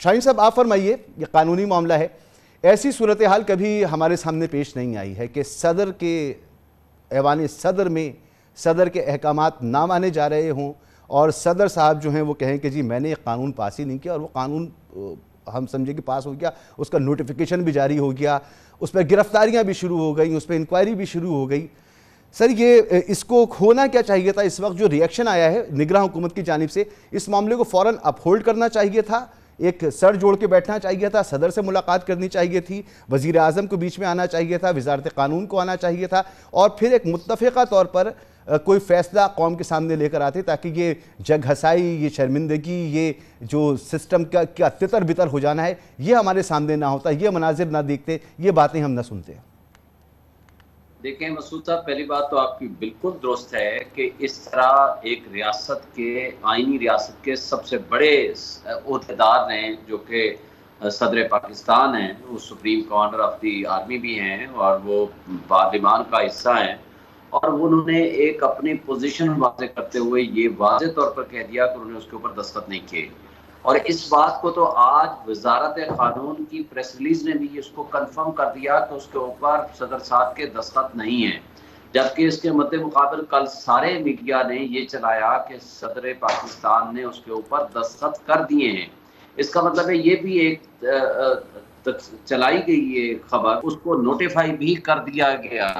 شاہین صاحب آپ فرمائیے، یہ قانونی معاملہ ہے، ایسی صورتحال کبھی ہمارے سامنے پیش نہیں آئی ہے کہ صدر کے ایوان صدر میں صدر کے احکامات نہ مانے جا رہے ہوں اور صدر صاحب جو ہیں وہ کہیں کہ جی میں نے ایک قانون پاس ہی نہیں کیا، اور وہ قانون ہم سمجھے کہ پاس ہو گیا، اس کا نوٹیفیکیشن بھی جاری ہو گیا، اس پہ گرفتاریاں بھی شروع ہو گئیں، اس پہ انکوائری بھی شروع ہو گئی. سر یہ اس کو ہونا کیا چاہیے تھا؟ اس وقت جو ریئیکشن آیا ہے نگراں حکومت کی جانب سے، اس معاملے کو فوراً اپ ہولڈ کرنا چاہیے تھا، ایک سر جوڑ کے بیٹھنا چاہیے تھا، صدر سے ملاقات کرنی چاہیے تھی، وزیر اعظم کو بیچ میں آنا چاہیے تھا، وزارت قانون کو آنا چاہیے تھا، اور پھر ایک متفقہ طور پر کوئی فیصلہ قوم کے سامنے لے کر آتے تاکہ یہ جگ ہسائی، یہ شرمندگی، یہ جو سسٹم کا تتر بتر ہو جانا ہے یہ ہمارے سامنے نہ ہوتا، یہ مناظر نہ دیکھتے، یہ باتیں ہم نہ سنتے. دیکھیں مسعود صاحب، پہلی بات تو آپ کی بالکل درست ہے کہ اس طرح ایک ریاست کے، آئینی ریاست کے سب سے بڑے عہدیدار ہیں جو کہ صدر پاکستان ہیں، وہ supreme commander of the army بھی ہیں اور وہ پارلیمان کا حصہ ہیں، اور انہوں نے ایک اپنی پوزیشن واضح کرتے ہوئے یہ واضح طور پر کہہ دیا کہ انہوں نے اس کے اوپر دستخط نہیں کیے. اور اس بات کو تو آج وزارت قانون کی پریس ریلیز نے بھی اس کو کنفرم کر دیا کہ اس کے اوپر صدر صاحب کے دستخط نہیں ہیں، جبکہ اس کے مد مقابل کل سارے میڈیا نے یہ چلایا کہ صدر پاکستان نے اس کے اوپر دستخط کر دیے ہیں. اس کا مطلب ہے یہ بھی ایک چلائی گئی یہ خبر، اس کو نوٹیفائی بھی کر دیا گیا.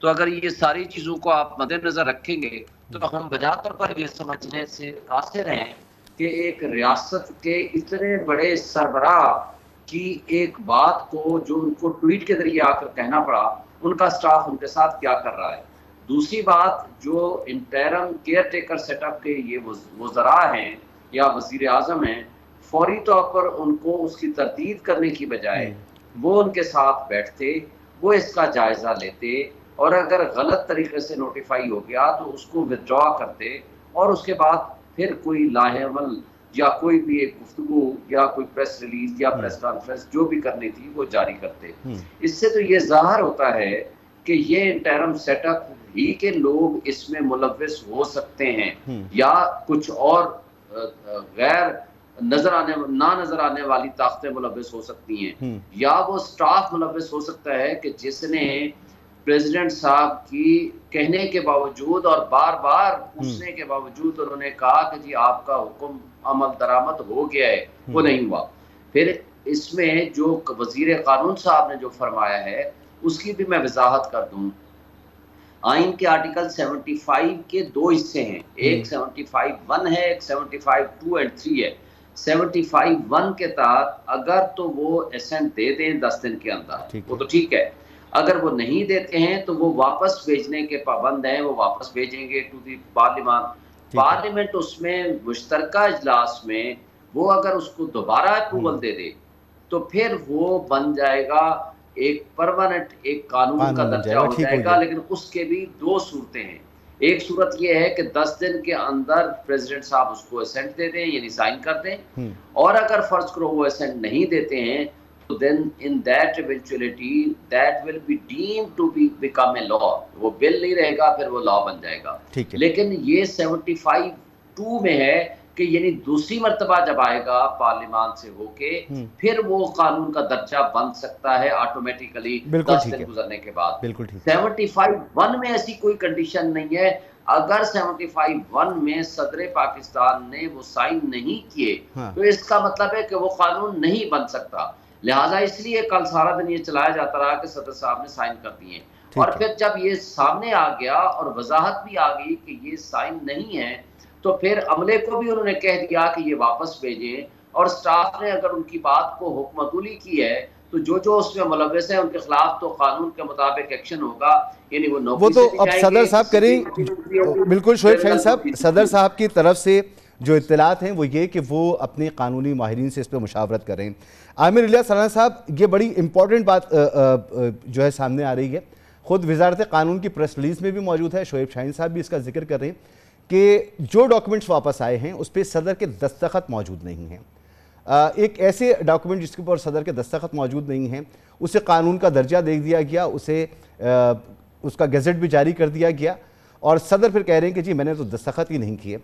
تو اگر یہ ساری چیزوں کو آپ مد نظر رکھیں گے تو ہم بجا طور پر یہ سمجھنے سے قاصر ہیں کہ ایک ریاست کے اتنے بڑے سربراہ کی ایک بات کو جو ان کو ٹویٹ کے ذریعے آ کر کہنا پڑا، ان کا سٹاف ان کے ساتھ کیا کر رہا ہے. دوسری بات، جو interim caretaker set up کے یہ وزراء ہیں یا وزیر اعظم ہیں، فوری طور پر ان کو اس کی تردید کرنے کی بجائے وہ ان کے ساتھ بیٹھتے، وہ اس کا جائزہ لیتے، اور اگر غلط طریقے سے نوٹیفائی ہو گیا تو اس کو ودرا کرتے، اور اس کے بعد پھر کوئی لاہے عمل یا کوئی بھی ایک گفتگو یا کوئی پریس ریلیز یا پریس کانفرنس جو بھی کرنی تھی وہ جاری کرتے. اس سے تو یہ ظاہر ہوتا ہے کہ یہ انٹرم سیٹ اپ ہی کے لوگ اس میں ملوث ہو سکتے ہیں، یا کچھ اور غیر نہ نظر آنے والی طاقتیں ملوث ہو سکتی ہیں، یا وہ سٹاف ملوث ہو سکتا ہے کہ جس نے پریزیڈنٹ صاحب کی کہنے کے باوجود اور بار بار پوچھنے کے باوجود انہوں نے کہا کہ جی آپ کا حکم عمل درآمد ہو گیا ہے، وہ نہیں ہوا. پھر اس میں جو وزیر قانون صاحب نے جو فرمایا ہے اس کی بھی میں وضاحت کر دوں. آئین کے آرٹیکل 75 کے دو حصے ہیں، ایک 75(1) ہے، ایک 75(2) اور 3 ہے. 75(1) کے تحت اگر تو وہ ایسنٹ دے دیں 10 دن کے اندر وہ تو ٹھیک ہے، اگر وہ نہیں دیتے ہیں تو وہ واپس بھیجنے کے پابند ہیں، وہ واپس بھیجیں گے ٹو دی پارلیمان. پارلیمنٹ اس میں مشترکہ اجلاس میں وہ اگر اس کو دوبارہ اپروول دے دے تو پھر وہ بن جائے گا ایک پرماننٹ، ایک قانون کا درجہ ہو جائے گا. لیکن اس کے بھی دو صورتیں ہیں. ایک صورت یہ ہے کہ 10 دن کے اندر پریزیڈنٹ صاحب اس کو اسینٹ دے دیں، یعنی سائن کر دیں، اور اگر فرض کرو وہ اسینٹ نہیں دیتے ہیں تو then in that eventuality that will be deemed to become a law. وہ بل نہیں رہے گا، پھر وہ لا بن جائے گا. لیکن یہ 75(2) میں ہے کہ یعنی دوسری مرتبہ جب آئے گا پارلیمان سے ہو کے پھر وہ قانون کا درجہ بن سکتا ہے آٹومیٹیکلی 10 دن گزرنے کے بعد. 75(1) میں ایسی کوئی کنڈیشن نہیں ہے. اگر 75(1) میں صدر پاکستان نے وہ سائن نہیں کیے تو اس کا مطلب ہے کہ وہ قانون نہیں بن سکتا. لہٰذا اس لیے کل سارا دن یہ چلایا جاتا رہا کہ صدر صاحب نے سائن کر دیے، اور پھر جب یہ سامنے آ گیا اور وضاحت بھی آ گئی کہ یہ سائن نہیں ہے تو پھر عملے کو بھی انہوں نے کہہ دیا کہ یہ واپس بھیجیں، اور سٹاف نے اگر ان کی بات کو حکم عدولی کی ہے تو جو اس میں ملوث ہیں ان کے خلاف تو قانون کے مطابق ایکشن ہوگا. یعنی وہ تو اب صدر صاحب کریں. بالکل شعیب شاہین صاحب، صدر صاحب کی طرف سے جو اطلاعات ہیں وہ یہ کہ وہ اپنے قانونی ماہرین سے اس پہ مشاورت کریں. عامر الیاس رانا صاحب، یہ بڑی امپورٹنٹ بات جو ہے سامنے آ رہی ہے، خود وزارت قانون کی پریس ریلیز میں بھی موجود ہے، شعیب شاہین صاحب بھی اس کا ذکر کر رہے ہیں کہ جو ڈاکومنٹس واپس آئے ہیں اس پہ صدر کے دستخط موجود نہیں ہیں. ایک ایسے ڈاکومنٹ جس کے اوپر صدر کے دستخط موجود نہیں ہیں اسے قانون کا درجہ دے دیا گیا، اسے اس کا گیزٹ بھی جاری کر دیا گیا، اور صدر پھر کہہ رہے ہیں کہ جی میں نے تو دستخط ہی نہیں کیے.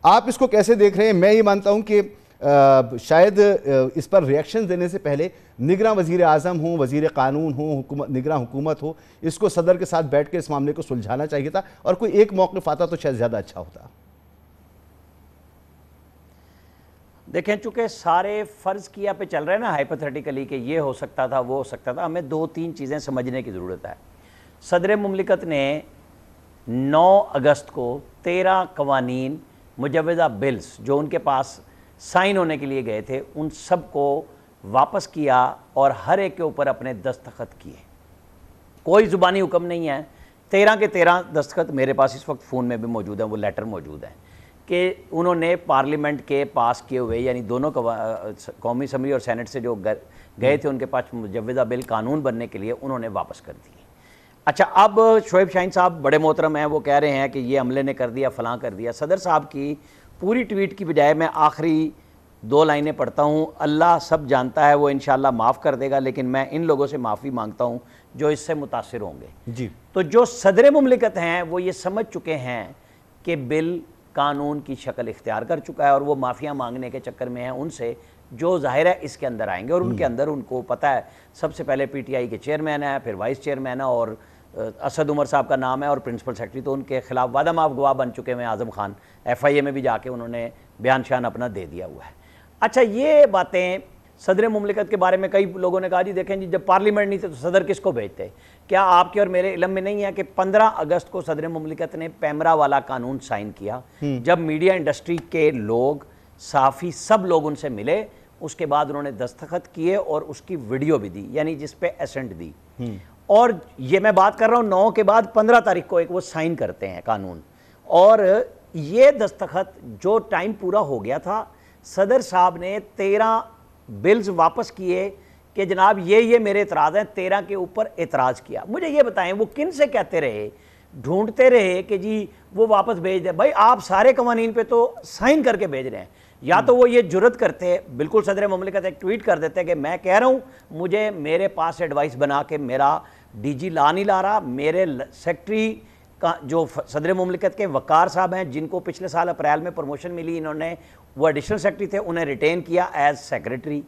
آپ اس کو کیسے دیکھ رہے ہیں؟ میں یہ مانتا ہوں کہ شاید اس پر ریاکشن دینے سے پہلے نگراں وزیر اعظم ہوں، وزیر قانون ہوں، نگراں حکومت ہو، اس کو صدر کے ساتھ بیٹھ کے اس معاملے کو سلجھانا چاہیے تھا، اور کوئی ایک موقف آتا تو شاید زیادہ اچھا ہوتا۔ دیکھیں چونکہ سارے فرض کیا پہ چل رہے ہیں نا ہائپوتھیٹیکلی کہ یہ ہو سکتا تھا وہ ہو سکتا تھا، ہمیں 2-3 چیزیں سمجھنے کی ضرورت ہے۔ صدر مملکت نے 9 اگست کو 13 قوانین مجوزہ بلز جو ان کے پاس سائن ہونے کے لیے گئے تھے ان سب کو واپس کیا اور ہر ایک کے اوپر اپنے دستخط کیے۔ کوئی زبانی حکم نہیں ہے، 13 کے 13 دستخط میرے پاس اس وقت فون میں بھی موجود ہیں، وہ لیٹر موجود ہیں کہ انہوں نے پارلیمنٹ کے پاس کیے ہوئے، یعنی دونوں قومی اسمبلی اور سینٹ سے جو گئے تھے ان کے پاس مجوزہ بل قانون بننے کے لیے، انہوں نے واپس کر دیے۔ اچھا، اب شعیب شاہین صاحب بڑے محترم ہیں، وہ کہہ رہے ہیں کہ یہ عملے نے کر دیا، فلاں کر دیا۔ صدر صاحب کی پوری ٹویٹ کی بجائے میں آخری 2 لائنیں پڑھتا ہوں۔ اللہ سب جانتا ہے، وہ انشاءاللہ معاف کر دے گا، لیکن میں ان لوگوں سے معافی مانگتا ہوں جو اس سے متاثر ہوں گے۔ جی، تو جو صدر مملکت ہیں وہ یہ سمجھ چکے ہیں کہ بل قانون کی شکل اختیار کر چکا ہے، اور وہ معافیاں مانگنے کے چکر میں ہیں ان سے جو ظاہر ہے اس کے اندر آئیں گے، اور ان کے اندر ان کو پتہ ہے سب سے پہلے پی ٹی آئی کے چیئرمین ہے، پھر وائس چیئرمین ہے، اور اسد عمر صاحب کا نام ہے، اور پرنسپل سیکرٹری تو ان کے خلاف وعدہ معاف گواہ بن چکے ہیں اعظم خان، ایف آئی اے میں بھی جا کے انہوں نے بیان شان اپنا دے دیا ہوا ہے۔ اچھا، یہ باتیں صدر مملکت کے بارے میں کئی لوگوں نے کہا جی دیکھیں جی جب پارلیمنٹ نہیں تھے تو صدر کس کو بھیجتے؟ کیا آپ کے اور میرے علم میں نہیں ہے کہ 15 اگست کو صدر مملکت نے پیمرا والا قانون سائن کیا، جب میڈیا انڈسٹری کے لوگ، صحافی، سب لوگ ان سے ملے، اس کے بعد انہوں نے دستخط کیے اور اس کی ویڈیو بھی دی، یعنی جس پہ اسینٹ دی، اور یہ میں بات کر رہا ہوں 9 کے بعد 15 تاریخ کو ایک وہ سائن کرتے ہیں قانون، اور یہ دستخط جو ٹائم پورا ہو گیا تھا، صدر صاحب نے 13 بلز واپس کیے کہ جناب یہ میرے اعتراض ہیں، 13 کے اوپر اعتراض کیا۔ مجھے یہ بتائیں وہ کن سے کہتے رہے، ڈھونڈتے رہے کہ جی وہ واپس بھیج دیں؟ بھائی آپ سارے قوانین پہ تو سائن کر کے بھیج رہے ہیں، یا تو وہ یہ جرت کرتے، بالکل صدر مملکت ایک ٹویٹ کر دیتے کہ میں کہہ رہا ہوں مجھے میرے پاس ایڈوائس بنا کے میرا ڈی جی لا نہیں لا رہا، میرے سیکٹری کا جو صدر مملکت کے وقار صاحب ہیں جن کو پچھلے سال اپریل میں پروموشن ملی، انہوں نے وہ ایڈیشنل سیکرٹری تھے، انہیں ریٹین کیا ایز سیکرٹری۔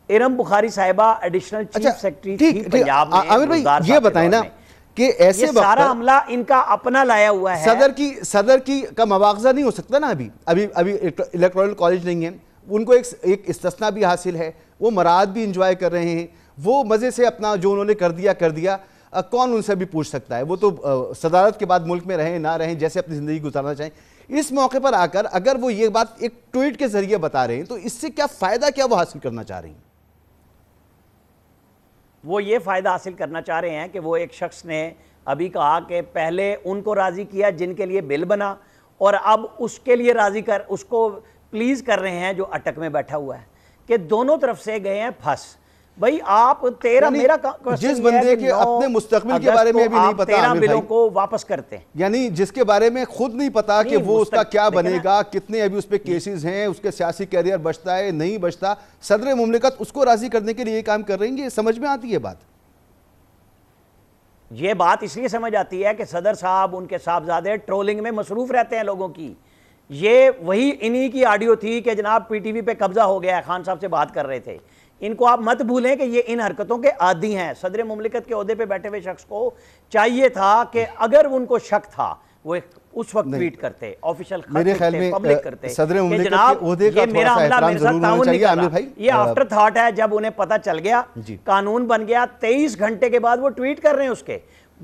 ارم بخاری صاحبہ ایڈیشنل چیف سیکرٹری تھی پنجاب میں۔ عامر بھائی یہ بتائیں نا کہ ایسے وقت سارا عملہ ان کا اپنا لایا ہوا ہے، صدر کی کا مواخذہ نہیں ہو سکتا نا، ابھی الیکٹورل کالج نہیں ہے، ان کو ایک استثناء بھی حاصل ہے، وہ مراد بھی انجوائے کر رہے ہیں، وہ مزے سے اپنا جو انہوں نے کر دیا، کون ان سے بھی پوچھ سکتا ہے؟ وہ تو صدارت کے بعد ملک میں رہیں نہ رہیں، جیسے اپنی زندگی گزارنا چاہیں۔ اس موقع پر آ کر اگر وہ یہ بات ایک ٹویٹ کے ذریعے بتا رہے ہیں تو اس سے کیا فائدہ، کیا وہ حاصل کرنا چاہ رہے ہیں؟ وہ یہ فائدہ حاصل کرنا چاہ رہے ہیں کہ وہ ایک شخص نے ابھی کہا کہ پہلے ان کو راضی کیا جن کے لیے بل بنا، اور اب اس کے لیے اس کو پلیز کر رہے ہیں جو اٹک میں بیٹھا ہوا ہے، کہ دونوں طرف سے گئے ہیں پھنس۔ بھائی آپ 13 میرا جس بندے کے اپنے مستقبل کے بارے میں بھی نہیں پتا، 13 بلوں کو واپس کرتے ہیں، یعنی جس کے بارے میں خود نہیں پتا کہ وہ اس کا کیا بنے گا، کتنے ابھی اس پہ کیسز ہیں، اس کے سیاسی کیریئر بچتا ہے نہیں بچتا، صدر مملکت اس کو راضی کرنے کے لیے یہ کام کر رہی ہیں، سمجھ میں آتی ہے بات؟ یہ بات اس لیے سمجھ آتی ہے کہ صدر صاحب ان کے صاحبزادے ٹرولنگ میں مصروف رہتے ہیں لوگوں کی۔ یہ وہی انہی کی آڈیو تھی کہ جناب پی ٹی وی پہ قبضہ ہو گیا ہے، خان صاحب سے بات کر رہے تھے۔ ان کو آپ مت بھولیں کہ یہ ان حرکتوں کے عادی ہیں۔ صدر مملکت کے عہدے پہ بیٹھے ہوئے شخص کو چاہیے تھا کہ اگر ان کو شک تھا وہ اس وقت ٹویٹ کرتے، آفیشل خط لکھتے، پبلک کرتے کہ جناب یہ میرا عملہ میرے ساتھ تعاون نہیں کر رہا۔ یہ آفٹر تھاٹ ہے، جب انہیں پتہ چل گیا، قانون بن گیا، 23 گھنٹے کے بعد وہ ٹویٹ کر رہے ہیں اس کے،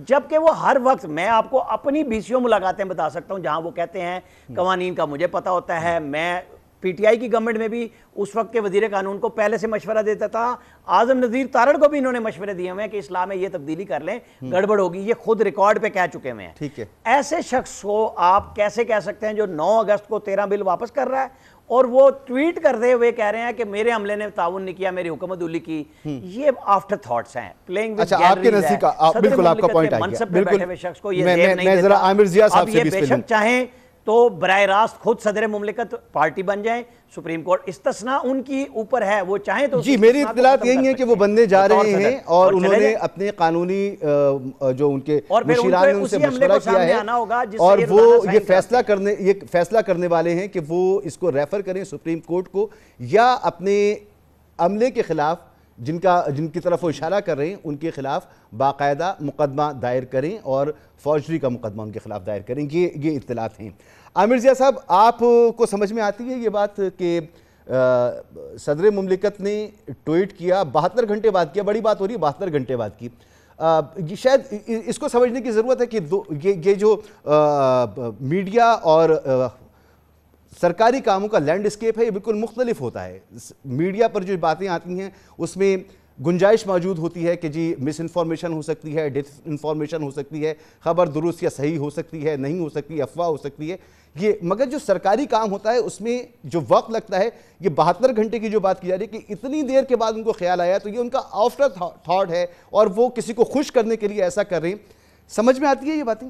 جبکہ وہ ہر وقت، میں آپ کو اپنی 20 ملاقاتیں بتا سکتا ہوں جہاں وہ کہتے ہیں قوانین کا مجھے پتہ ہوتا ہے، میں پی ٹی آئی کی گورنمنٹ میں بھی اس وقت کے وزیر قانون کو پہلے سے مشورہ دیتا تھا، اعظم نذیر تارڑ کو بھی انہوں نے مشورے دیے ہوئے ہیں کہ اسلام میں یہ تبدیلی کر لیں، گڑبڑ ہوگی، یہ خود ریکارڈ پہ کہہ چکے ہوئے ہیں۔ ٹھیک ہے، ایسے شخص کو آپ کیسے کہہ سکتے ہیں جو 9 اگست کو 13 بل واپس کر رہا ہے اور وہ ٹویٹ کرتے ہوئے کہہ رہے ہیں کہ میرے عملے نے تعاون نہیں کیا، میری حکومت اولی کی؟ یہ آفٹر تھاٹس ہیں، پلینگ ود اچھا، آپ کے نزدیک بالکل آپ کا پوائنٹ آ گیا، منصب پہ بیٹھے ہوئے شخص کو یہ زیب نہیں میں ذرا دیتا۔ عامر ضیاء صاحب اب سے یہ بھی بے شک چاہیں تو براہ راست خود صدر مملکت پارٹی بن جائیں. سپریم کورٹ استثناء ان کی اوپر ہے, وہ چاہیں تو جی میری اطلاعات یہی ہیں کہ وہ بننے جا رہے ہیں اور انہوں نے اپنے قانونی جو ان کے مشیران نے ان سے مشورہ کیا ہے اور وہ یہ فیصلہ کرنے والے ہیں کہ وہ اس کو ریفر کریں سپریم کورٹ کو یا اپنے عملے کے خلاف جن کی طرف وہ اشارہ کر رہے ہیں ان کے خلاف باقاعدہ مقدمہ دائر کریں اور فوجری کا مقدمہ ان کے خلاف دائر کریں. یہ اطلاعات ہیں. عامر ضیاء صاحب, آپ کو سمجھ میں آتی ہے یہ بات کہ صدر مملکت نے ٹویٹ کیا 72 گھنٹے بعد کیا, بڑی بات ہو رہی ہے 72 گھنٹے بعد کی, شاید اس کو سمجھنے کی ضرورت ہے کہ یہ جو میڈیا اور سرکاری کاموں کا لینڈسکیپ ہے یہ بالکل مختلف ہوتا ہے. میڈیا پر جو باتیں آتی ہیں اس میں گنجائش موجود ہوتی ہے کہ جی مس انفارمیشن ہو سکتی ہے, ڈس انفارمیشن ہو سکتی ہے, خبر درست یا صحیح ہو سکتی ہے, نہیں ہو سکتی, افواہ ہو سکتی ہے. مگر جو سرکاری کام ہوتا ہے اس میں جو وقت لگتا ہے, یہ 72 گھنٹے کی جو بات کی جا رہی ہے کہ اتنی دیر کے بعد ان کو خیال آیا, تو یہ ان کا آفٹر تھاٹ ہے اور وہ کسی کو خوش کرنے کے لیے ایسا کر رہے ہیں. سمجھ میں آتی ہے یہ باتیں؟